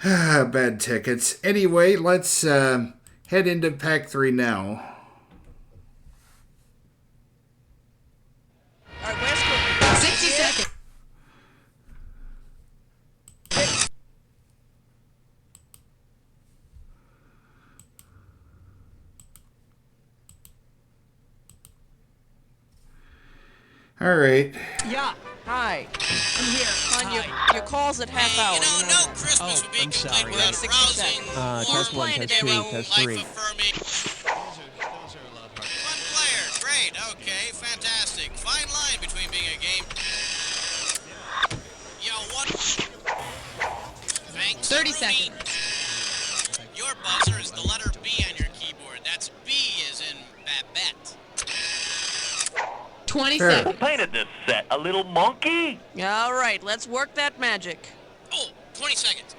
Bad tickets. Anyway, let's head into pack 3 now. All right, where's Cookie? 60 seconds. All right. Yeah. Hi. I'm here. On your calls at half hour. No Christmas would be complete without a rousing, Test one, test two, test three. life-affirming. Those are a lot harder. One player, great, okay, fantastic. Fine line between being a game. One. Thanks. 30 Rooney. seconds. Your buzzer is the letter B on your keyboard. That's B as in Babette. 20 Sure. seconds. Who painted this set? A little monkey? All right, let's work that magic. Oh, 20 seconds.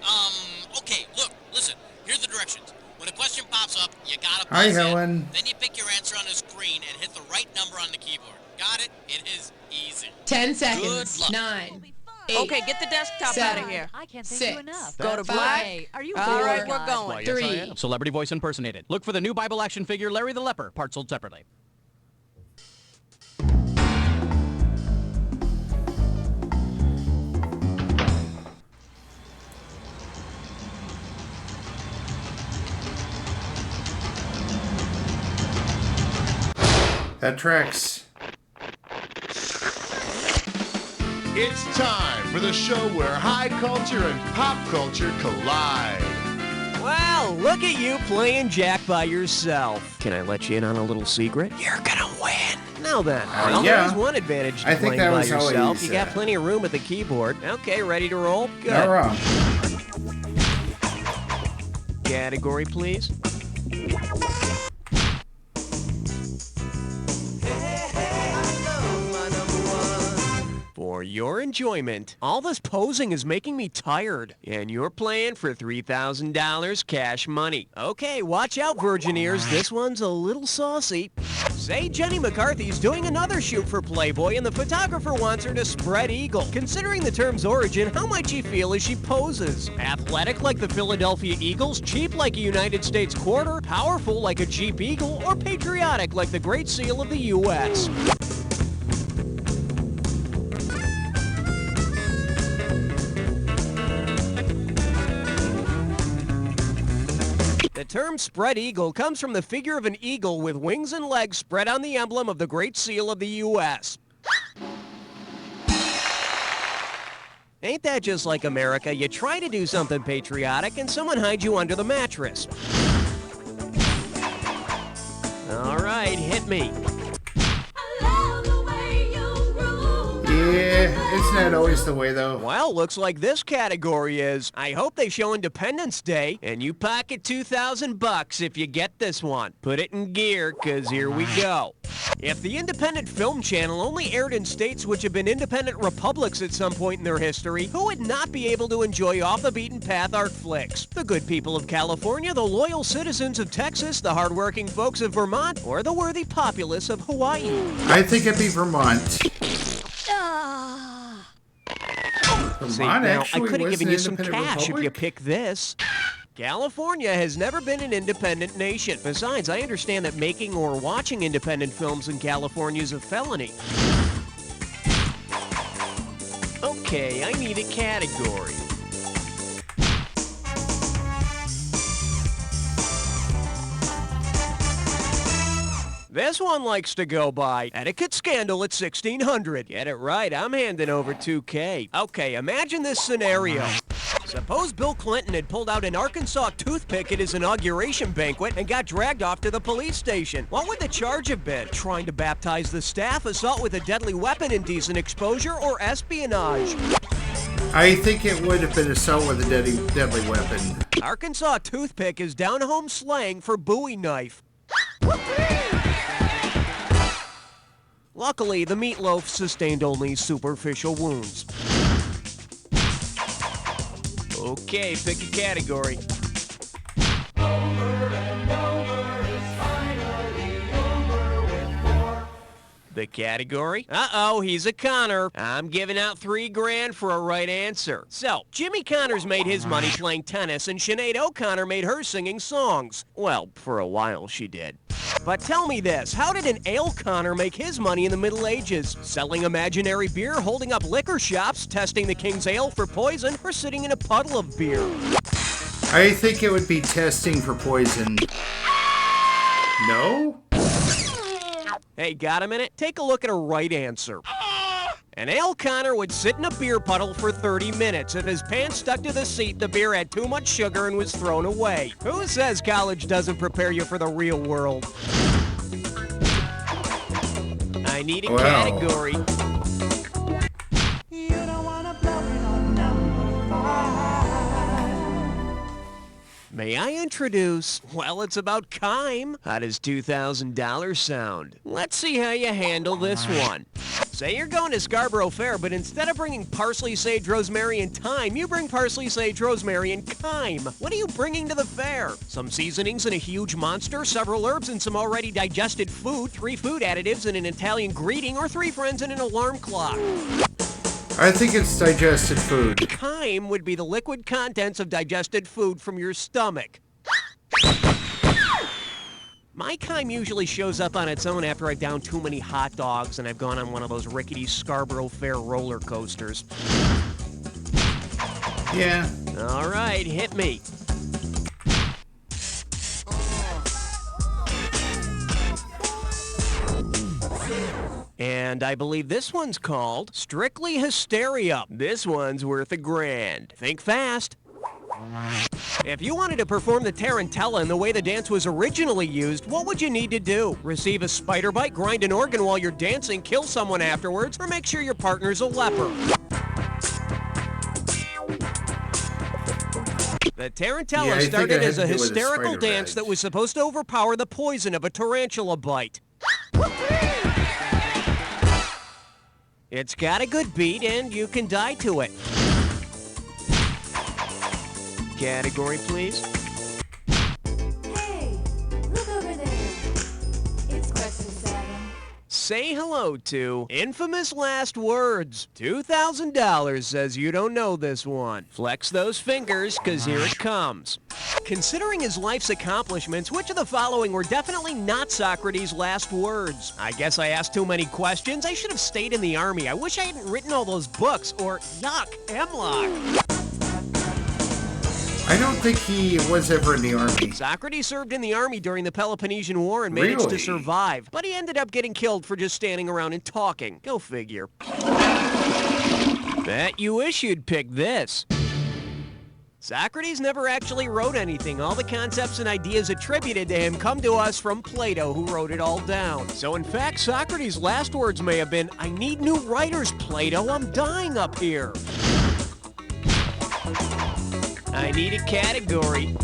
Okay, look, listen. Here's the directions. When a question pops up, you gotta Hi, buzz in. Helen. Then you pick your answer on the screen and hit the right number on the keyboard. Got it? It is easy. 10 seconds. Good luck. 9. 8. Okay, get the desktop out of here. I can't thank 6. you enough. Go to Five. black. Hey, are you All right, four? we're going. 3. Celebrity voice impersonated. Look for the new Bible action figure, Larry the Leper, parts sold separately. That tracks. It's time for the show where high culture and pop culture collide. Well, look at you playing Jack by yourself. Can I let you in on a little secret? You're gonna win. Now then, well, yeah. there's one advantage to I think playing that by was how yourself. he's, You got plenty of room at the keyboard. Okay, ready to roll? Good. Not wrong. Category, please. For your enjoyment, all this posing is making me tired, and you're playing for $3,000 cash money. Okay, watch out, Virgin Ears. This one's a little saucy. Say Jenny McCarthy's doing another shoot for Playboy, and the photographer wants her to spread eagle. Considering the term's origin, how might she feel as she poses? Athletic like the Philadelphia Eagles, cheap like a United States quarter, powerful like a Jeep Eagle, or patriotic like the Great Seal of the U.S.? The term spread eagle comes from the figure of an eagle with wings and legs spread on the emblem of the Great Seal of the U.S. Ain't that just like America? You try to do something patriotic and someone hides you under the mattress. All right, hit me. Yeah, it's not always the way, though. Well, looks like this category is. I hope they show Independence Day, and you pocket $2,000 if you get this one. Put it in gear, 'cause here we go. If the Independent Film Channel only aired in states which have been independent republics at some point in their history, who would not be able to enjoy off-the-beaten-path art flicks? The good people of California, the loyal citizens of Texas, the hardworking folks of Vermont, or the worthy populace of Hawaii? I think it'd be Vermont. See, Vermont now, I actually could have was given an you some independent cash if you republic? pick this. California has never been an independent nation. Besides, I understand that making or watching independent films in California is a felony. Okay, I need a category. This one likes to go by Etiquette Scandal at 1600. Get it right, I'm handing over $2K. Okay, imagine this scenario. Suppose Bill Clinton had pulled out an Arkansas toothpick at his inauguration banquet and got dragged off to the police station. What would the charge have been? Trying to baptize the staff, assault with a deadly weapon, indecent exposure, or espionage? I think it would have been assault with a deadly weapon. Arkansas toothpick is down-home slang for Bowie knife. Luckily, the meatloaf sustained only superficial wounds. Okay, pick a category. The category? Uh-oh, he's a Connor. I'm giving out $3,000 for a right answer. So, Jimmy Connors made his money playing tennis, and Sinead O'Connor made hers singing songs. Well, for a while she did. But tell me this, how did an Ale Connor make his money in the Middle Ages? Selling imaginary beer, holding up liquor shops, testing the King's Ale for poison, or sitting in a puddle of beer? I think it would be testing for poison. No? Hey, got a minute? Take a look at a right answer. An Ale Connor would sit in a beer puddle for 30 minutes. If his pants stuck to the seat, the beer had too much sugar and was thrown away. Who says college doesn't prepare you for the real world? I need a category. May I introduce, well, it's about Kime. How does $2,000 sound? Let's see how you handle this one. Say you're going to Scarborough Fair, but instead of bringing parsley, sage, rosemary, and thyme, you bring parsley, sage, rosemary, and Kime. What are you bringing to the fair? Some seasonings and a huge monster, several herbs and some already digested food, 3 food additives and an Italian greeting, or 3 friends and an alarm clock. I think it's digested food. Chyme would be the liquid contents of digested food from your stomach. My chyme usually shows up on its own after I've downed too many hot dogs and I've gone on one of those rickety Scarborough Fair roller coasters. Yeah. All right, hit me. And I believe this one's called Strictly Hysteria. This one's worth $1,000. Think fast. If you wanted to perform the tarantella in the way the dance was originally used, what would you need to do? Receive a spider bite, grind an organ while you're dancing, kill someone afterwards, or make sure your partner's a leper? The tarantella started as a hysterical dance that was supposed to overpower the poison of a tarantula bite. It's got a good beat, and you can die to it. Category, please. Hey, look over there. It's question 7. Say hello to infamous last words. $2,000 says you don't know this one. Flex those fingers, because here it comes. Considering his life's accomplishments, which of the following were definitely not Socrates' last words? I guess I asked too many questions. I should have stayed in the army. I wish I hadn't written all those books, or yuck, Hemlock. I don't think he was ever in the army. Socrates served in the army during the Peloponnesian War and managed to survive, but he ended up getting killed for just standing around and talking. Go figure. Bet you wish you'd pick this. Socrates never actually wrote anything. All the concepts and ideas attributed to him come to us from Plato, who wrote it all down. So in fact, Socrates' last words may have been, "I need new writers, Plato. I'm dying up here." I need a category.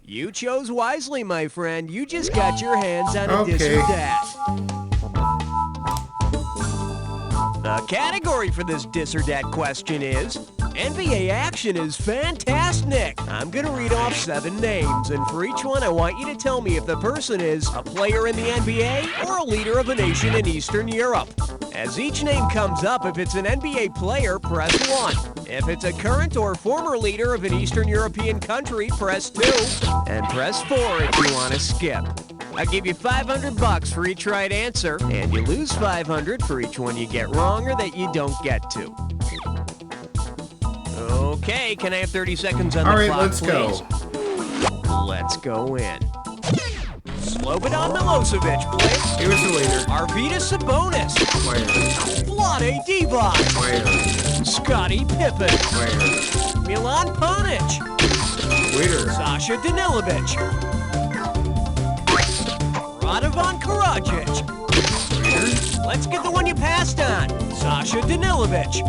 You chose wisely, my friend. You just got your hands on a this or that. The category for this dis or dat question is, NBA action is fantastic. I'm going to read off 7 names, and for each one I want you to tell me if the person is a player in the NBA or a leader of a nation in Eastern Europe. As each name comes up, if it's an NBA player, press 1. If it's a current or former leader of an Eastern European country, press 2. And press 4 if you want to skip. I'll give you $500 for each right answer, and you lose $500 for each one you get wrong or that you don't get to. Okay, can I have 30 seconds on the clock, let's please? go. Let's go in. Slobodan Milosevic, please. He was the leader. Arvydas Sabonis. Player. Vlade Divac. Player. Scottie Pippen. Player. Milan Panic. Leader. Sasha Danilovic. Radovan Karadzic. Leader. Let's get the one you passed on. Sasha Danilovic.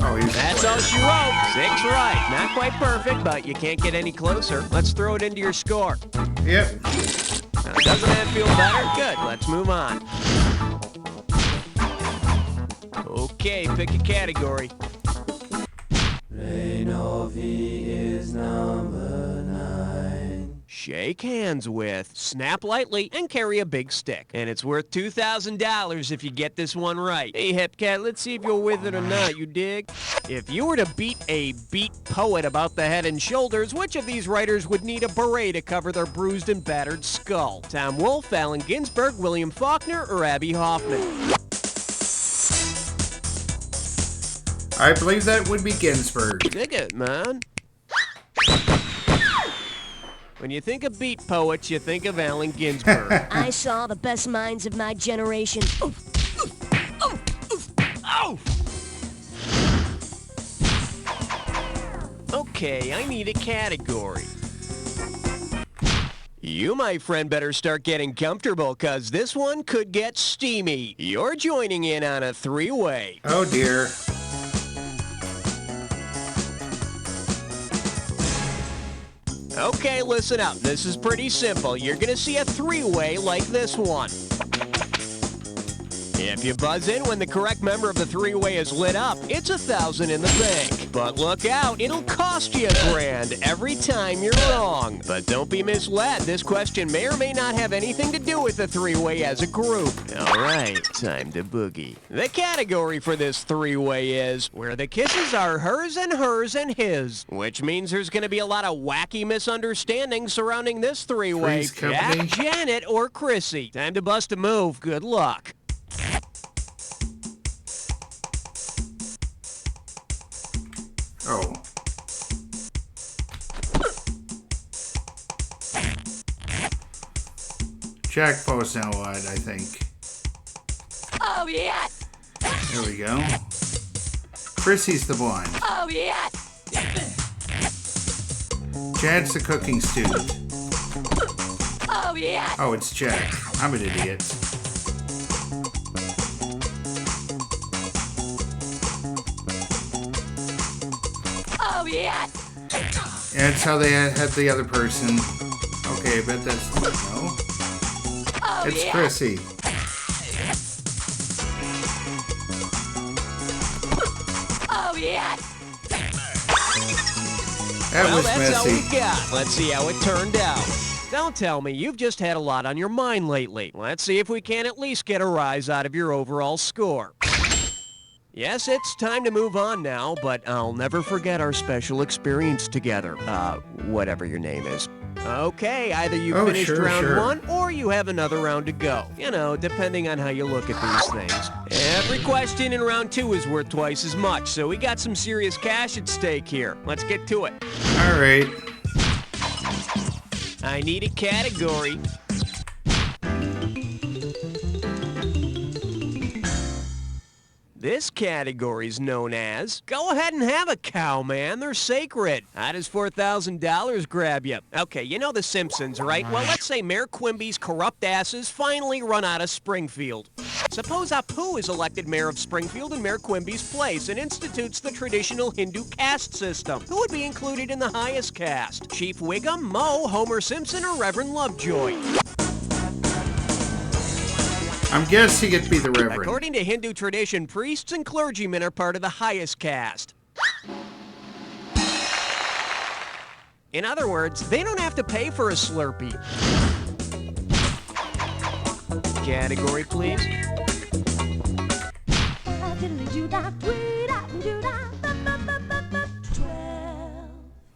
Oh, he's That's all she wrote. 6 right. Not quite perfect, but you can't get any closer. Let's throw it into your score. Yep. Now, doesn't that feel better? Good. Let's move on. Okay, pick a category. shake hands with, snap lightly, and carry a big stick. And it's worth $2,000 if you get this one right. Hey, Hepcat, let's see if you're with it or not, you dig? If you were to beat a beat poet about the head and shoulders, which of these writers would need a beret to cover their bruised and battered skull? Tom Wolfe, Allen Ginsberg, William Faulkner, or Abby Hoffman? I believe that would be Ginsberg. Dig it, man. When you think of beat poets, you think of Allen Ginsberg. I saw the best minds of my generation. Okay, I need a category. You, my friend, better start getting comfortable, cause this one could get steamy. You're joining in on a three-way. Oh dear. Okay, listen up. This is pretty simple. You're gonna see a three-way like this one. If you buzz in when the correct member of the three-way is lit up, it's $1,000 in the bank. But look out, it'll cost you $1,000 every time you're wrong. But don't be misled. This question may or may not have anything to do with the three-way as a group. All right, time to boogie. The category for this three-way is where the kisses are hers and his, which means there's going to be a lot of wacky misunderstandings surrounding this three-way. Three's Company. Jack, Janet, or Chrissy. Time to bust a move. Good luck. Oh. Jack Posnellwide, I think. Oh, yes! There we go. Chrissy's the blonde. Oh, yes! Janet's the cooking student. Oh, yes! Oh, it's Jack. I'm an idiot. Oh, yes! And that's how they had the other person. Okay, but that's... No. Oh, It's yes! Chrissy. Oh, yes! That Well, was that's all messy. we got. Let's see how it turned out. Don't tell me you've just had a lot on your mind lately. Let's see if we can at least get a rise out of your overall score. Yes, it's time to move on now, but I'll never forget our special experience together. Whatever your name is. Okay, either you Oh, finished sure, round sure. one or you have another round to go. You know, depending on how you look at these things. Every question in round two is worth twice as much, so we got some serious cash at stake here. Let's get to it. All right. I need a category. This category is known as, go ahead and have a cow, man. They're sacred. How does $4,000 grab you? Okay, you know The Simpsons, right? Well, let's say Mayor Quimby's corrupt asses finally run out of Springfield. Suppose Apu is elected mayor of Springfield in Mayor Quimby's place and institutes the traditional Hindu caste system. Who would be included in the highest caste? Chief Wiggum, Moe, Homer Simpson, or Reverend Lovejoy? I'm guessing it'd be the Reverend. According to Hindu tradition, priests and clergymen are part of the highest caste. In other words, they don't have to pay for a Slurpee. Category, please.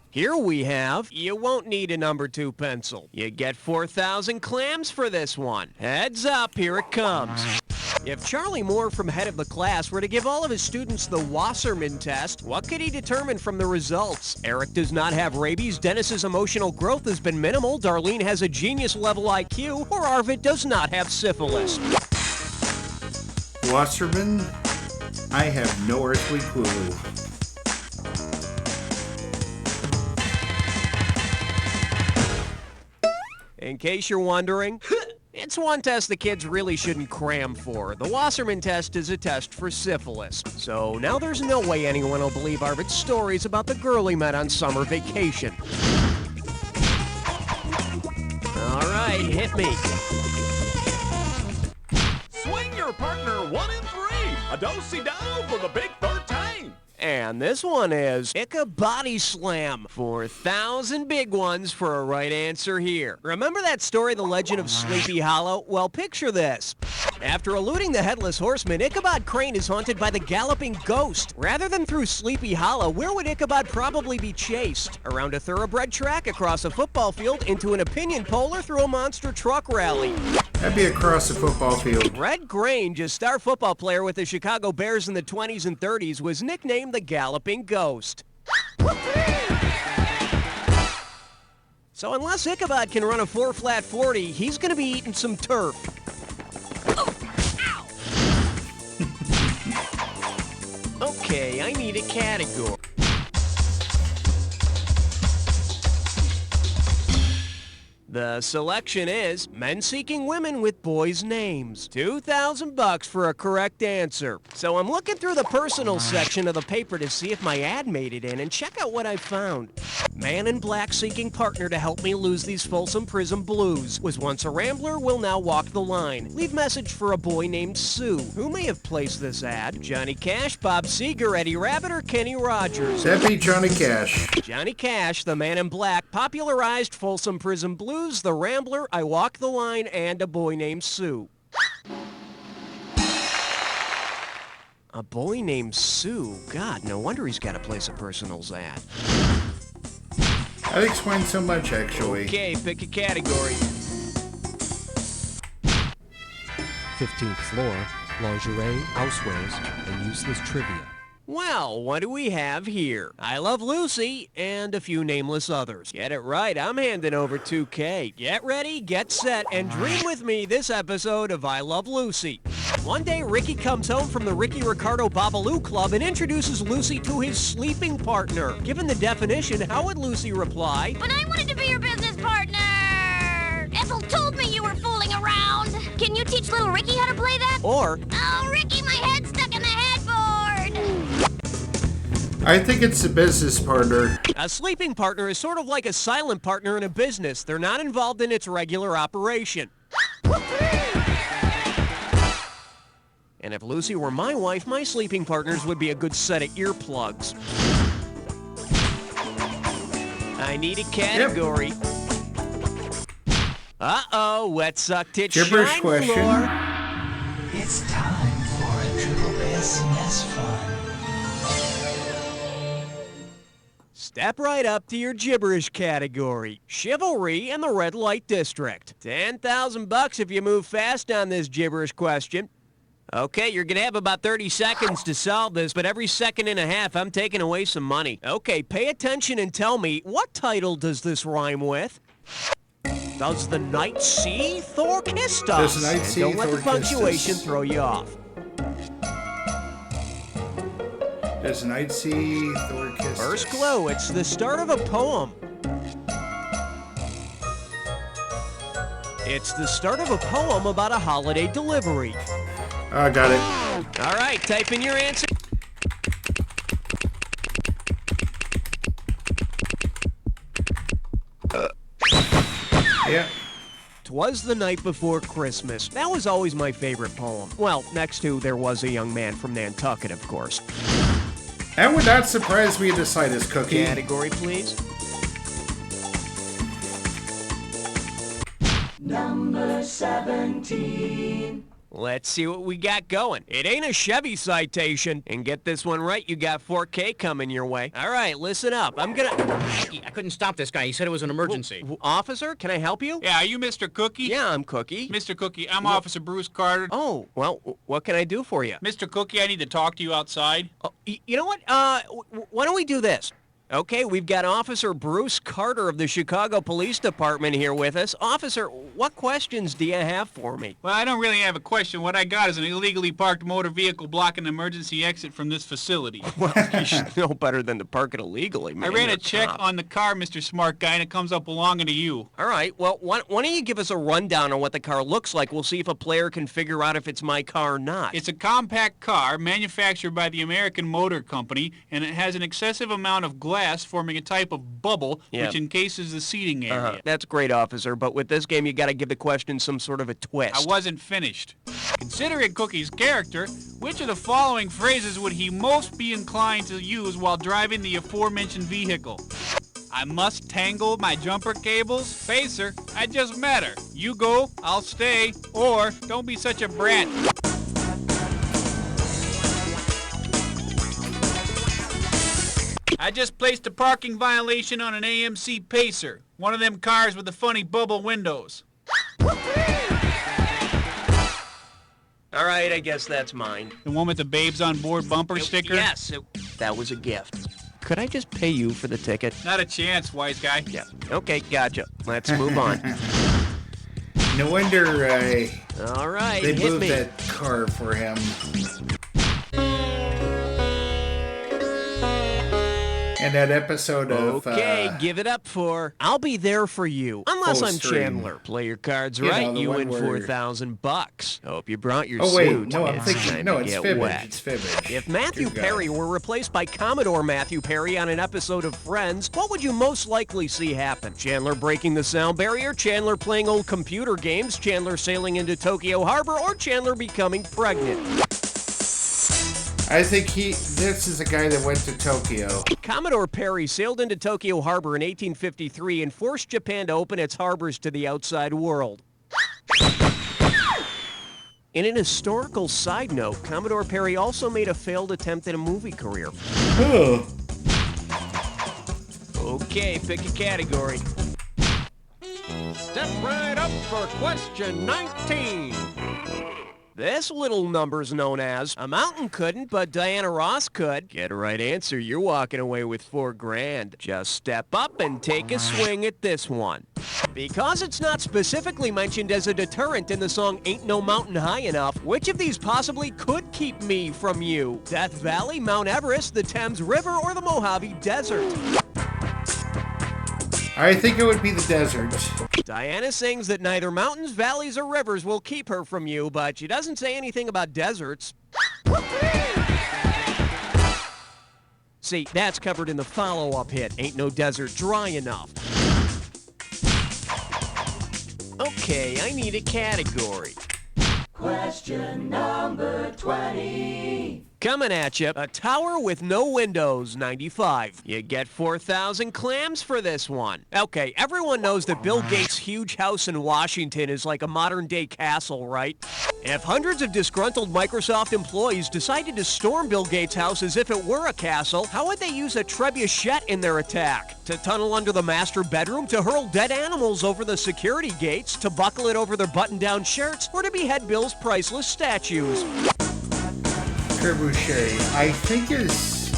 Here we have, you won't need a number 2 pencil. You get 4,000 clams for this one. Heads up, here it comes. If Charlie Moore from Head of the Class were to give all of his students the Wasserman test, what could he determine from the results? Eric does not have rabies, Dennis's emotional growth has been minimal, Darlene has a genius-level IQ, or Arvid does not have syphilis. Wasserman? I have no earthly clue. In case you're wondering, it's one test the kids really shouldn't cram for. The Wasserman test is a test for syphilis. So now there's no way anyone will believe Arvid's stories about the girl he met on summer vacation. All right, hit me. Swing your partner 1 in 3. A do-si-do for the big 13. And this one is Ica Body Slam. 4,000 big ones for a right answer here. Remember that story, The Legend of Sleepy Hollow? Well, picture this. After eluding the Headless Horseman, Ichabod Crane is haunted by the Galloping Ghost. Rather than through Sleepy Hollow, where would Ichabod probably be chased? Around a thoroughbred track, across a football field, into an opinion poll, or through a monster truck rally? That'd be across the football field. Red Grange, a star football player with the Chicago Bears in the 20s and 30s, was nicknamed the Galloping Ghost. So unless Ichabod can run a 4-flat 40, he's going to be eating some turf. Okay, I need a category. The selection is men seeking women with boys' names. $2,000 for a correct answer. So I'm looking through the personal section of the paper to see if my ad made it in, and check out what I found. Man in black seeking partner to help me lose these Folsom Prison blues. Was once a rambler, will now walk the line. Leave message for a boy named Sue. Who may have placed this ad? Johnny Cash, Bob Seger, Eddie Rabbit, or Kenny Rogers? That'd be Johnny Cash. Johnny Cash, the man in black, popularized Folsom Prison Blues, The Rambler, I Walk the Line, and A Boy Named Sue. A boy named Sue? God, no wonder he's got to place a personals ad. That explains so much, actually. Okay, pick a category. 15th floor, lingerie, housewares, and useless trivia. Well, what do we have here? I Love Lucy and a few nameless others. Get it right, I'm handing over $2K. Get ready, get set, and dream with me this episode of I Love Lucy. One day, Ricky comes home from the Ricky Ricardo Babalu Club and introduces Lucy to his sleeping partner. Given the definition, how would Lucy reply? But I wanted to be your business partner! Ethel told me you were fooling around. Can you teach little Ricky how to play that? Or, Oh, Ricky, my head's stuck in the headboard! I think it's the business partner. a sleeping partner is sort of like a silent partner in a business. They're not involved in its regular operation. And if Lucy were my wife, my sleeping partners would be a good set of earplugs. I need a category. Uh-oh, wet suck tit Gibberish shine question. floor. It's time for a triple SMS fun. Step right up to your gibberish category. Chivalry and the Red Light District. $10,000 if you move fast on this gibberish question. Okay, you're going to have about 30 seconds to solve this, but every second and a half, I'm taking away some money. Okay, pay attention and tell me, what title does this rhyme with? Does the night see Thor kissed us? Does the night And see don't let Thor the kissed punctuation us? throw you off. Does night see Thor kiss? First clue, it's the start of a poem. It's the start of a poem about a holiday delivery. I got it. All right, type in your answer. Yeah. 'Twas the night before Christmas. That was always my favorite poem. Well, next to There Was a Young Man from Nantucket, of course. That would not surprise me in the slightest, Cookie. Category, please. Number 17. Let's see what we got going. It ain't a Chevy citation. And get this one right, you got 4K coming your way. All right, listen up. I'm gonna... I couldn't stop this guy. He said it was an emergency. Officer, can I help you? Yeah, are you Mr. Cookie? Yeah, I'm Cookie. Mr. Cookie, I'm Officer Bruce Carter. Oh, well, what can I do for you? Mr. Cookie, I need to talk to you outside. Oh, you know what? Why don't we do this? Okay, we've got Officer Bruce Carter of the Chicago Police Department here with us. Officer, what questions do you have for me? Well, I don't really have a question. What I got is an illegally parked motor vehicle blocking an emergency exit from this facility. Well, you should know better than to park it illegally, man. I ran You're a check cop. on the car, Mr. Smart Guy, and it comes up belonging to you. All right, well, why don't you give us a rundown on what the car looks like? We'll see if a player can figure out if it's my car or not. It's a compact car manufactured by the American Motor Company, and it has an excessive amount of glass forming a type of bubble which encases the seating area. That's great, officer, but with this game, you got to give the question some sort of a twist. I wasn't finished. Considering Cookie's character, which of the following phrases would he most be inclined to use while driving the aforementioned vehicle? I must tangle my jumper cables? Pacer, I just met her. You go, I'll stay. Or, don't be such a brat. I just placed a parking violation on an AMC Pacer. One of them cars with the funny bubble windows. All right, I guess that's mine. The one with the babes on board bumper sticker? Yes, that was a gift. Could I just pay you for the ticket? Not a chance, wise guy. Yeah. Okay, gotcha. Let's move on. No wonder All right, they hit moved me. that car for him. And that episode of... Okay, give it up for I'll Be There For You. Unless Full I'm stream. Chandler. Play your cards You right, know, the you one win where- $4,000. Hope you brought your Oh, wait. suit. No, I'm It's thinking... time No, to it's get Fibbage. wet. It's Fibbage. If Matthew Dear God. Perry were replaced by Commodore Matthew Perry on an episode of Friends, what would you most likely see happen? Chandler breaking the sound barrier, Chandler playing old computer games, Chandler sailing into Tokyo Harbor, or Chandler becoming pregnant? I think this is a guy that went to Tokyo. Commodore Perry sailed into Tokyo Harbor in 1853 and forced Japan to open its harbors to the outside world. In an historical side note, Commodore Perry also made a failed attempt at a movie career. Oh. Okay, pick a category. Step right up for question 19. This little number's known as a mountain couldn't, but Diana Ross could. Get a right answer, you're walking away with $4,000. Just step up and take a swing at this one. Because it's not specifically mentioned as a deterrent in the song Ain't No Mountain High Enough, which of these possibly could keep me from you? Death Valley, Mount Everest, the Thames River, or the Mojave Desert? I think it would be the desert. Diana sings that neither mountains, valleys, or rivers will keep her from you, but she doesn't say anything about deserts. See, that's covered in the follow-up hit, Ain't No Desert Dry Enough. Okay, I need a category. Question number 20. Coming at you, a tower with no windows, 95. You get 4,000 clams for this one. Okay, everyone knows that Bill Gates' huge house in Washington is like a modern-day castle, right? If hundreds of disgruntled Microsoft employees decided to storm Bill Gates' house as if it were a castle, how would they use a trebuchet in their attack? To tunnel under the master bedroom, to hurl dead animals over the security gates, to buckle it over their button-down shirts, or to behead Bill's priceless statues? Trebuchet, I think is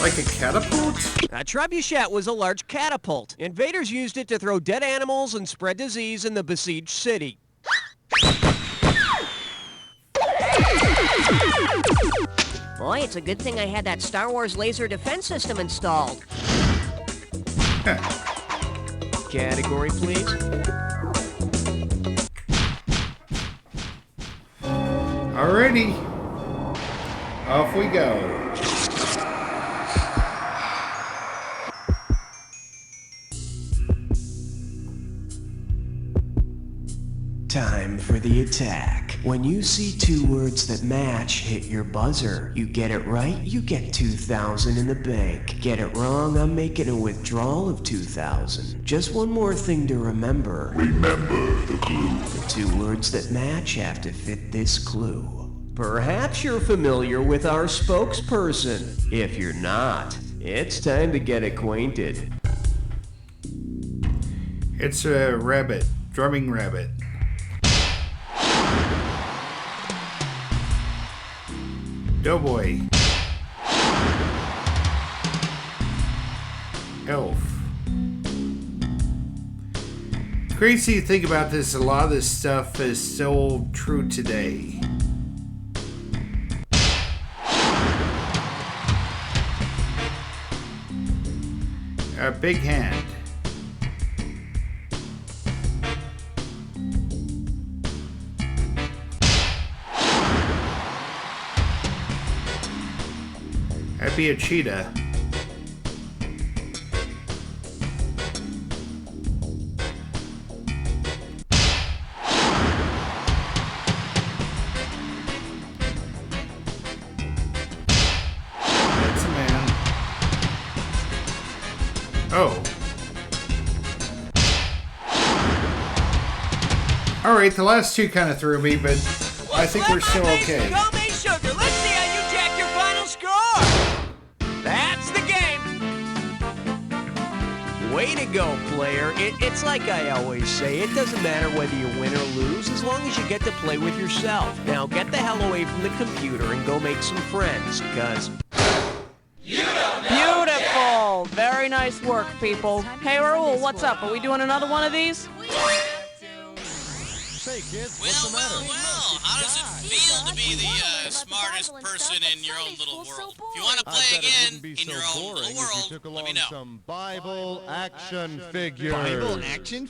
like a catapult? A trebuchet was a large catapult. Invaders used it to throw dead animals and spread disease in the besieged city. Boy, it's a good thing I had that Star Wars laser defense system installed. Category, please. Alrighty. Off we go. Time for the attack. When you see two words that match, hit your buzzer. You get it right, you get 2,000 in the bank. Get it wrong, I'm making a withdrawal of 2,000. Just one more thing to remember. Remember the clue. The two words that match have to fit this clue. Perhaps you're familiar with our spokesperson. If you're not, it's time to get acquainted. It's a rabbit. Drumming rabbit. Doughboy. Elf. Crazy to think about this, a lot of this stuff is still true today. A big hand. That'd be a cheetah. Oh. Alright, the last two kind of threw me, but I think we're still okay. Go me sugar. Let's see how you jack your final score. That's the game. Way to go, player. It's like I always say, it doesn't matter whether you win or lose, as long as you get to play with yourself. Now get the hell away from the computer and go make some friends, because... Beautiful. Very nice work, people. Hey, Raoul, what's up? Are we doing another one of these? Say, kids, Well, how does it feel to be the smartest person in your own little world? If you want to play again in your own little world, let me know. Some Bible action figures. Bible action?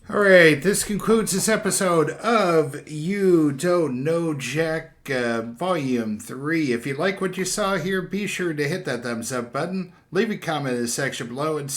Alright, this concludes this episode of You Don't Know Jack Volume 3. If you like what you saw here, be sure to hit that thumbs up button, leave a comment in the section below, and